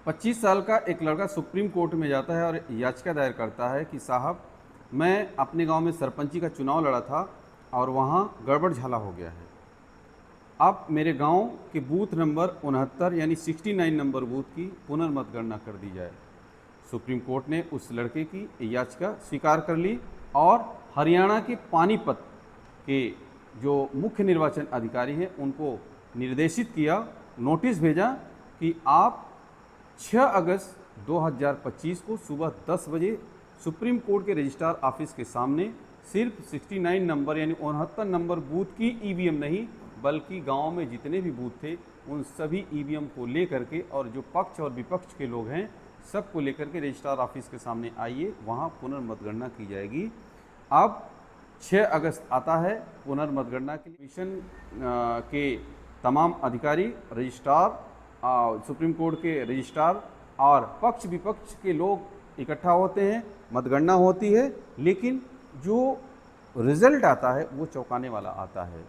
25 साल का एक लड़का सुप्रीम कोर्ट में जाता है और याचिका दायर करता है कि साहब, मैं अपने गांव में सरपंची का चुनाव लड़ा था और वहां गड़बड़ झाला हो गया है। अब मेरे गांव के बूथ नंबर 69 यानी 69 नंबर बूथ की पुनर्मतगणना कर दी जाए। सुप्रीम कोर्ट ने उस लड़के की याचिका स्वीकार कर ली और हरियाणा के पानीपत के जो मुख्य निर्वाचन अधिकारी हैं उनको निर्देशित किया, नोटिस भेजा कि आप 6 अगस्त 2025 को सुबह 10 बजे सुप्रीम कोर्ट के रजिस्ट्रार ऑफिस के सामने सिर्फ 69 नंबर यानी 69 नंबर बूथ की ईवीएम नहीं बल्कि गांव में जितने भी बूथ थे उन सभी ईवीएम को लेकर के और जो पक्ष और विपक्ष के लोग हैं सबको लेकर के रजिस्ट्रार ऑफिस के सामने आइए, वहां पुनर्मतगणना की जाएगी। अब 6 अगस्त आता है, पुनर्मतगणना के लिए मिशन के तमाम अधिकारी, रजिस्ट्रार, सुप्रीम कोर्ट के रजिस्ट्रार और पक्ष विपक्ष के लोग इकट्ठा होते हैं, मतगणना होती है। लेकिन जो रिजल्ट आता है वो चौंकाने वाला आता है।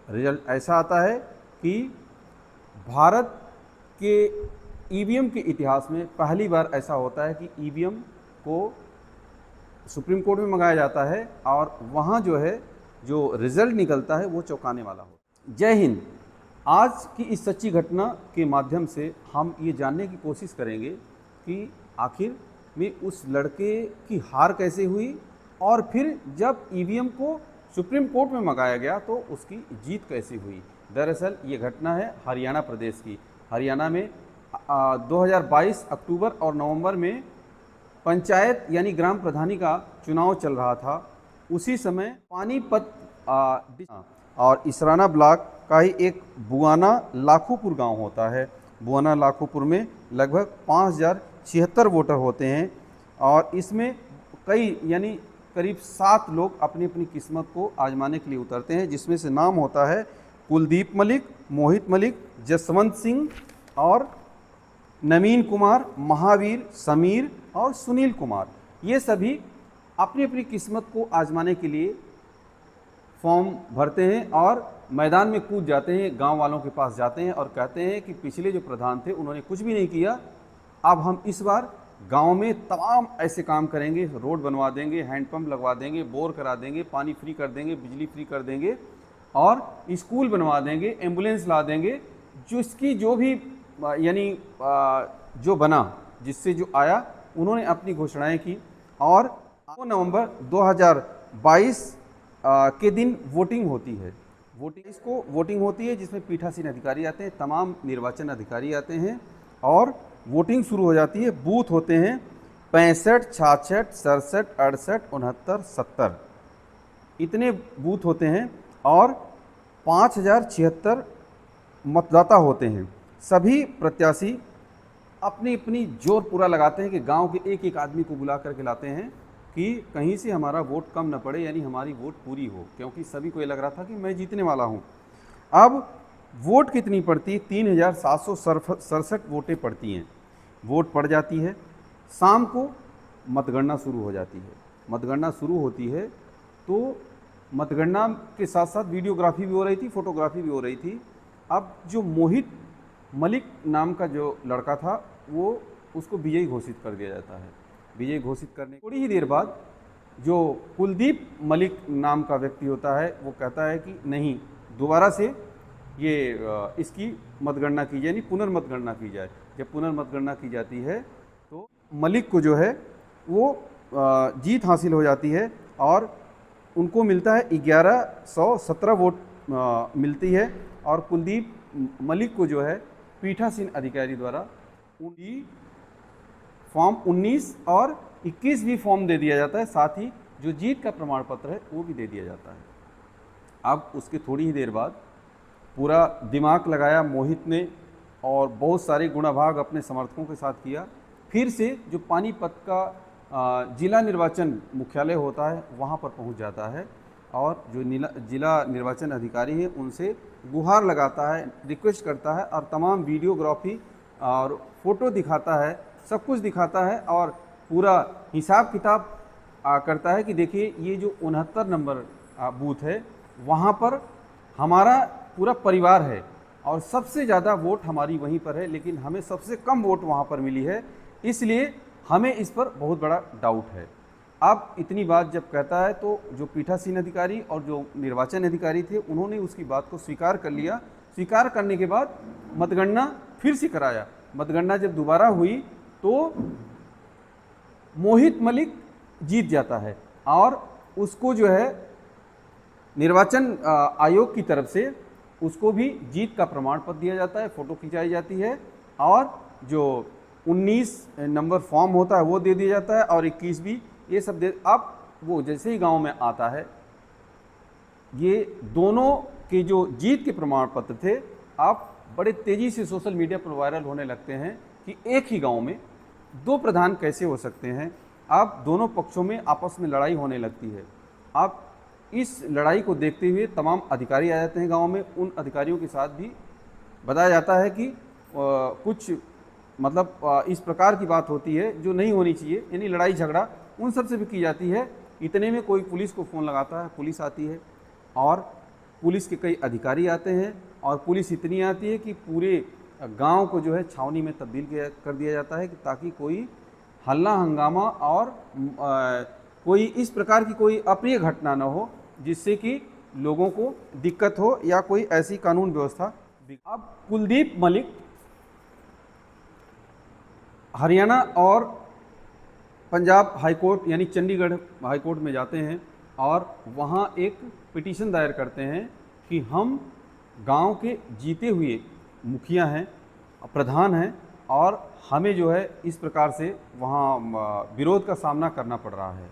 रिजल्ट ऐसा आता है कि भारत के ईवीएम के इतिहास में पहली बार ऐसा होता है कि ईवीएम को सुप्रीम कोर्ट में मंगाया जाता है और वहाँ जो है जो रिजल्ट निकलता है वो चौंकाने वाला हो। जय हिंद। आज की इस सच्ची घटना के माध्यम से हम ये जानने की कोशिश करेंगे कि आखिर में उस लड़के की हार कैसे हुई और फिर जब ईवीएम को सुप्रीम कोर्ट में मंगाया गया तो उसकी जीत कैसे हुई। दरअसल ये घटना है हरियाणा प्रदेश की। हरियाणा में 2022 अक्टूबर और नवंबर में पंचायत यानी ग्राम प्रधानी का चुनाव चल रहा था। उसी समय पानीपत और इसराना ब्लॉक का ही एक बुआना लाखोपुर गांव होता है। बुआना लाखोपुर में लगभग 5076 वोटर होते हैं और इसमें कई यानी करीब 7 लोग अपनी अपनी किस्मत को आजमाने के लिए उतरते हैं, जिसमें से नाम होता है कुलदीप मलिक, मोहित मलिक, जसवंत सिंह और नवीन कुमार, महावीर, समीर और सुनील कुमार। ये सभी अपनी अपनी किस्मत को आजमाने के लिए फॉर्म भरते हैं और मैदान में कूद जाते हैं, गांव वालों के पास जाते हैं और कहते हैं कि पिछले जो प्रधान थे उन्होंने कुछ भी नहीं किया, अब हम इस बार गांव में तमाम ऐसे काम करेंगे, रोड बनवा देंगे, हैंडपंप लगवा देंगे, बोर करा देंगे, पानी फ्री कर देंगे, बिजली फ्री कर देंगे और स्कूल बनवा देंगे, एम्बुलेंस ला देंगे। जिसकी जो भी यानी जो बना, जिससे जो आया, उन्होंने अपनी घोषणाएं की और 2 नवंबर 2022 के दिन वोटिंग होती है। वोटिंग होती है जिसमें पीठासीन अधिकारी आते हैं, तमाम निर्वाचन अधिकारी आते हैं और वोटिंग शुरू हो जाती है। बूथ होते हैं 65, 66, 67, 68, 69, 70 इतने बूथ होते हैं और 5076 मतदाता होते हैं। सभी प्रत्याशी अपनी अपनी जोर पूरा लगाते हैं कि गांव के एक एक आदमी को बुला करके लाते हैं कि कहीं से हमारा वोट कम न पड़े, यानी हमारी वोट पूरी हो, क्योंकि सभी को ये लग रहा था कि मैं जीतने वाला हूं। अब वोट कितनी पड़ती? 3767 वोटें पड़ती हैं। वोट पड़ जाती है, शाम को मतगणना शुरू हो जाती है। मतगणना शुरू होती है तो मतगणना के साथ साथ वीडियोग्राफी भी हो रही थी, फोटोग्राफी भी हो रही थी। अब जो मोहित मलिक नाम का जो लड़का था वो उसको विजयी घोषित कर दिया जाता है। विजयी घोषित करने थोड़ी ही देर बाद जो कुलदीप मलिक नाम का व्यक्ति होता है वो कहता है कि नहीं, दोबारा से ये इसकी मतगणना की जाए, यानी पुनर्मतगणना की जाए। जब पुनर्मतगणना की जाती है तो मलिक को जो है वो जीत हासिल हो जाती है और उनको मिलता है 1117 वोट मिलती है और कुलदीप मलिक को जो है पीठासीन अधिकारी द्वारा उनकी फॉर्म 19 और 21 भी फॉर्म दे दिया जाता है, साथ ही जो जीत का प्रमाण पत्र है वो भी दे दिया जाता है। अब उसके थोड़ी ही देर बाद पूरा दिमाग लगाया मोहित ने और बहुत सारे गुणाभाग अपने समर्थकों के साथ किया। फिर से जो पानीपत का जिला निर्वाचन मुख्यालय होता है वहाँ पर पहुँच जाता है और जो जिला निर्वाचन अधिकारी हैं उनसे गुहार लगाता है, रिक्वेस्ट करता है और तमाम वीडियोग्राफी और फोटो दिखाता है, सब कुछ दिखाता है और पूरा हिसाब किताब करता है कि देखिए ये जो 69 नंबर बूथ है वहाँ पर हमारा पूरा परिवार है, और सबसे ज़्यादा वोट हमारी वहीं पर है, लेकिन हमें सबसे कम वोट वहाँ पर मिली है, इसलिए हमें इस पर बहुत बड़ा डाउट है। अब इतनी बात जब कहता है तो जो पीठासीन अधिकारी और जो निर्वाचन अधिकारी थे उन्होंने उसकी बात को स्वीकार कर लिया। स्वीकार करने के बाद मतगणना फिर से कराया। मतगणना जब दोबारा हुई तो मोहित मलिक जीत जाता है और उसको जो है निर्वाचन आयोग की तरफ से उसको भी जीत का प्रमाण पत्र दिया जाता है, फ़ोटो खिंचाई जाती है और जो 19 नंबर फॉर्म होता है वो दे दिया जाता है और 21 भी, ये सब दे। अब वो जैसे ही गांव में आता है, ये दोनों के जो जीत के प्रमाण पत्र थे अब बड़े तेज़ी से सोशल मीडिया पर वायरल होने लगते हैं कि एक ही गांव में दो प्रधान कैसे हो सकते हैं। अब दोनों पक्षों में आपस में लड़ाई होने लगती है। अब इस लड़ाई को देखते हुए तमाम अधिकारी आ जाते हैं गांव में। उन अधिकारियों के साथ भी बताया जाता है कि कुछ मतलब इस प्रकार की बात होती है जो नहीं होनी चाहिए, यानी लड़ाई झगड़ा उन सब से भी की जाती है। इतने में कोई पुलिस को फ़ोन लगाता है, पुलिस आती है और पुलिस के कई अधिकारी आते हैं और पुलिस इतनी आती है कि पूरे गांव को जो है छावनी में तब्दील कर दिया जाता है कि ताकि कोई हल्ला हंगामा और कोई इस प्रकार की कोई अप्रिय घटना न हो जिससे कि लोगों को दिक्कत हो या कोई ऐसी कानून व्यवस्था। अब कुलदीप मलिक हरियाणा और पंजाब हाईकोर्ट यानी चंडीगढ़ हाईकोर्ट में जाते हैं और वहाँ एक पिटीशन दायर करते हैं कि हम गांव के जीते हुए मुखिया हैं, प्रधान हैं और हमें जो है इस प्रकार से वहाँ विरोध का सामना करना पड़ रहा है।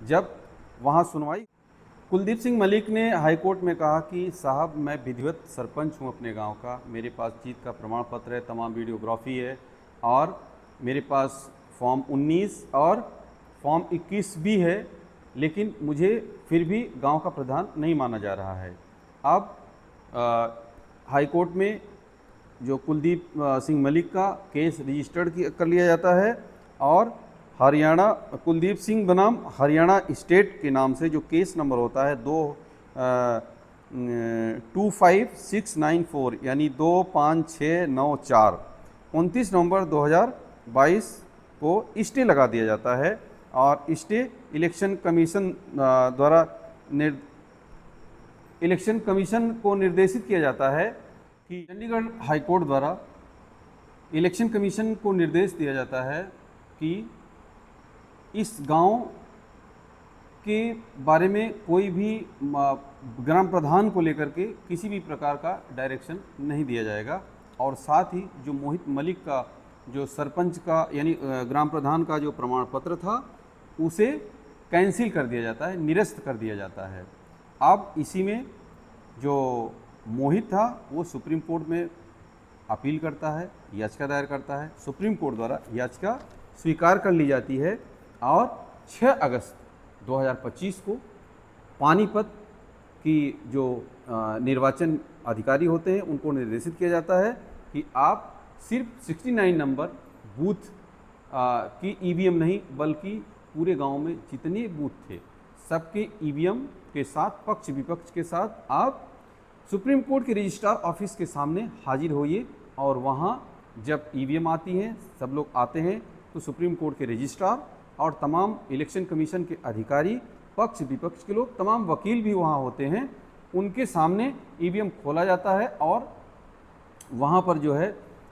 जब वहाँ सुनवाई, कुलदीप सिंह मलिक ने हाईकोर्ट में कहा कि साहब मैं विधिवत सरपंच हूँ अपने गांव का, मेरे पास जीत का प्रमाण पत्र है, तमाम वीडियोग्राफी है और मेरे पास फॉर्म 19 और फॉर्म 21 भी है, लेकिन मुझे फिर भी गांव का प्रधान नहीं माना जा रहा है। अब हाईकोर्ट में जो कुलदीप सिंह मलिक का केस रजिस्टर्ड कर लिया जाता है और हरियाणा कुलदीप सिंह बनाम हरियाणा स्टेट के नाम से जो केस नंबर होता है 25694 यानी 25694 29 नवंबर 2022 को स्टे लगा दिया जाता है और स्टे इलेक्शन कमीशन द्वारा इलेक्शन कमीशन को निर्देशित किया जाता है कि चंडीगढ़ हाईकोर्ट द्वारा इलेक्शन कमीशन को निर्देश दिया जाता है कि इस गांव के बारे में कोई भी ग्राम प्रधान को लेकर के किसी भी प्रकार का डायरेक्शन नहीं दिया जाएगा और साथ ही जो मोहित मलिक का जो सरपंच का यानी ग्राम प्रधान का जो प्रमाण पत्र था उसे कैंसिल कर दिया जाता है, निरस्त कर दिया जाता है। अब इसी में जो मोहित था वो सुप्रीम कोर्ट में अपील करता है, याचिका दायर करता है। सुप्रीम कोर्ट द्वारा याचिका स्वीकार कर ली जाती है और 6 अगस्त 2025 को पानीपत की जो निर्वाचन अधिकारी होते हैं उनको निर्देशित किया जाता है कि आप सिर्फ 69 नंबर बूथ की ईवीएम नहीं बल्कि पूरे गांव में जितने बूथ थे सबके ईवीएम के साथ पक्ष विपक्ष के साथ आप सुप्रीम कोर्ट के रजिस्ट्रार ऑफिस के सामने हाजिर होइए और वहां जब ईवीएम आती हैं, सब लोग आते हैं तो सुप्रीम कोर्ट के रजिस्ट्रार और तमाम इलेक्शन कमीशन के अधिकारी, पक्ष विपक्ष के लोग, तमाम वकील भी वहां होते हैं, उनके सामने ईवीएम खोला जाता है और वहां पर जो है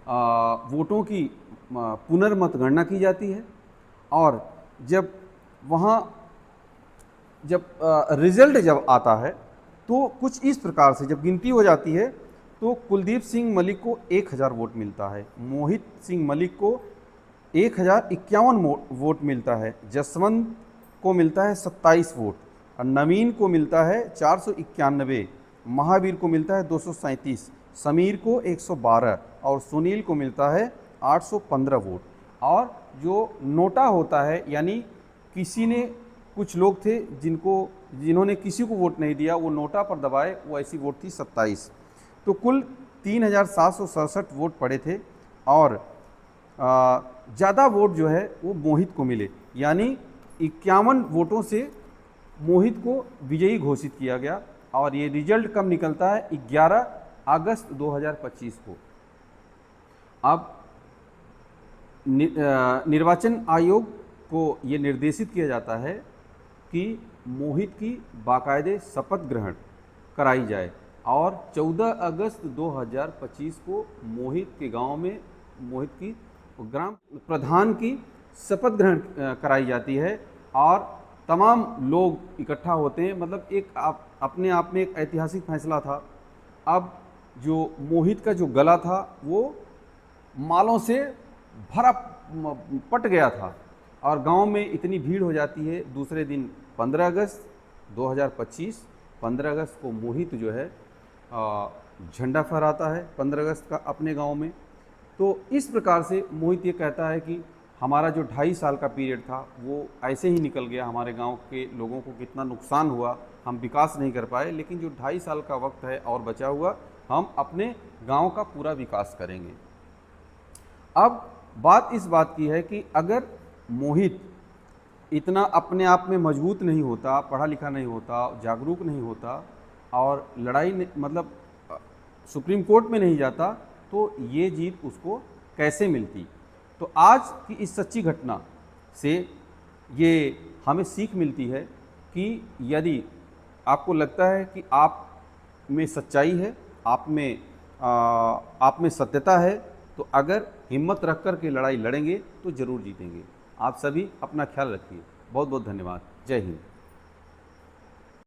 वोटों की पुनर्मतगणना की जाती है। और जब वहाँ रिजल्ट जब आता है तो कुछ इस प्रकार से जब गिनती हो जाती है तो कुलदीप सिंह मलिक को 1000 वोट मिलता है, मोहित सिंह मलिक को 1051 वोट मिलता है, जसवंत को मिलता है 27 वोट और नवीन को मिलता है 491, महावीर को मिलता है 237, समीर को 112 और सुनील को मिलता है 815 वोट। और जो नोटा होता है यानी किसी ने, कुछ लोग थे जिन्होंने किसी को वोट नहीं दिया, वो नोटा पर दबाए, वो ऐसी वोट थी 27। तो कुल 3767 वोट पड़े थे और ज़्यादा वोट जो है वो मोहित को मिले, यानी 51 वोटों से मोहित को विजयी घोषित किया गया। और ये रिजल्ट कब निकलता है? 11 अगस्त 2025 को। अब निर्वाचन आयोग को ये निर्देशित किया जाता है कि मोहित की बाकायदे शपथ ग्रहण कराई जाए और 14 अगस्त 2025 को मोहित के गांव में मोहित की ग्राम प्रधान की शपथ ग्रहण कराई जाती है और तमाम लोग इकट्ठा होते हैं। मतलब एक अपने आप में एक ऐतिहासिक फैसला था। अब जो मोहित का जो गला था वो मालों से भरा पट गया था और गांव में इतनी भीड़ हो जाती है। दूसरे दिन 15 अगस्त 2025, 15 अगस्त को मोहित जो है झंडा फहराता है 15 अगस्त का अपने गांव में। तो इस प्रकार से मोहित ये कहता है कि हमारा जो 2.5 साल का पीरियड था वो ऐसे ही निकल गया, हमारे गांव के लोगों को कितना नुकसान हुआ, हम विकास नहीं कर पाए, लेकिन जो 2.5 साल का वक्त है और बचा हुआ, हम अपने गांव का पूरा विकास करेंगे। अब बात इस बात की है कि अगर मोहित इतना अपने आप में मजबूत नहीं होता, पढ़ा लिखा नहीं होता, जागरूक नहीं होता और लड़ाई मतलब सुप्रीम कोर्ट में नहीं जाता, तो ये जीत उसको कैसे मिलती। तो आज की इस सच्ची घटना से ये हमें सीख मिलती है कि यदि आपको लगता है कि आप में सच्चाई है, आप में सत्यता है, तो अगर हिम्मत रख कर के लड़ाई लड़ेंगे तो ज़रूर जीतेंगे। आप सभी अपना ख्याल रखिए। बहुत बहुत धन्यवाद। जय हिंद।